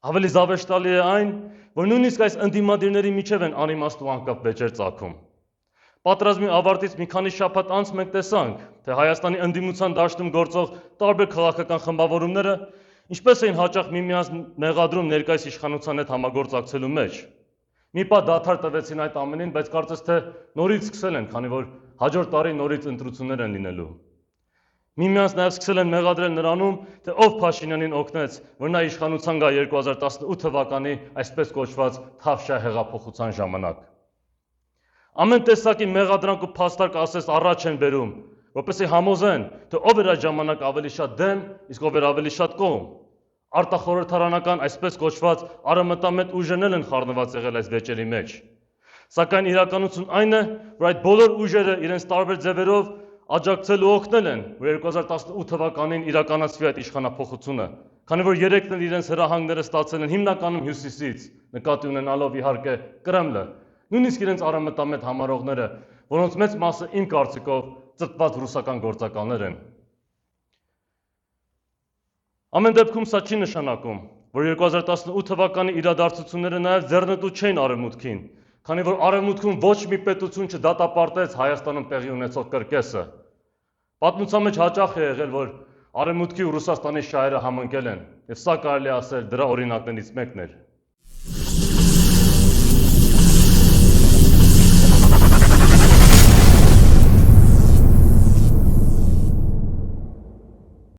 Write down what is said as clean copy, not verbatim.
Ավելի զավեշտալի է այն, որ նույնիսկ այս ընդդիմադիրների միջև են անիմաստ ու անկապ վեճեր ծագում։ Պատերազմի ավարտից մի քանի շաբաթ անց մենք տեսանք, թե Հայաստանի ընդդիմության դաշտում գործող տարբեր քաղաքական խմբավորումները ինչպես էին հաճախ միմյանց մեղադրում ներկայիս իշխանության հետ համագործակցելու մեջ։ Մի պահ դադար տվեցին այդ ամենին, բայց կարծես թե նորից սկսել են, քանի որ հաջորդ տարի նորից ընտրություններ են լինելու։ Միմյանց նաև սկսել են մեղադրել նրանում, թե ով Փաշինյանին օգնեց, որ նա իշխանության գա 2018 թվականի այսպես կոչված Թավշյա հեղափոխության ժամանակ։ Ամեն տեսակի մեղադրանք ու փաստարկ ասես առաջ են բերում, որպեսզի համոզեն, թե ով էր այդ ժամանակ ավելի շատ դեմ, իսկ ով էր ավելի շատ կողմ։ Արտախորհրդարանական այսպես կոչված արևմտամետ ուժերն են խառնված եղել այս վեճերի մեջ։ Սակայն իրականությունն այն է, որ այդ բոլոր ուժերը իրենց տարբեր ձևերով աջակցել ու օգնել են, որ 2018 թվականին իրականացվի այդ իշխանափոխությունը, քանի որ երեքն էլ իրենց հրահանգները ստացել են հիմնականում հյուսիսից, նկատի ունենալով իհարկե Կրեմլը, նույնիսկ իրենց արևմտամետ համարողները, որոնց մեծ մասը իմ կարծիքով ծտված ռուսական գործակալներ են։ Ամեն դեպքում սա չի նշանակում, որ 2018 թվականի իրադարձությունները նաև ձեռնտու չէին արևմուտքին, քանի որ արևմուտքում ոչ մի պետություն չդատապարտեց Հայաստանում տեղի ունեցող կրկեսը։ Պատմության մեջ հաճախ է եղել, որ արևմուտքի ու Ռուսաստանի շահերը համընկել են, եւ սա կարելի է ասել դրա օրինակներից մեկն էր։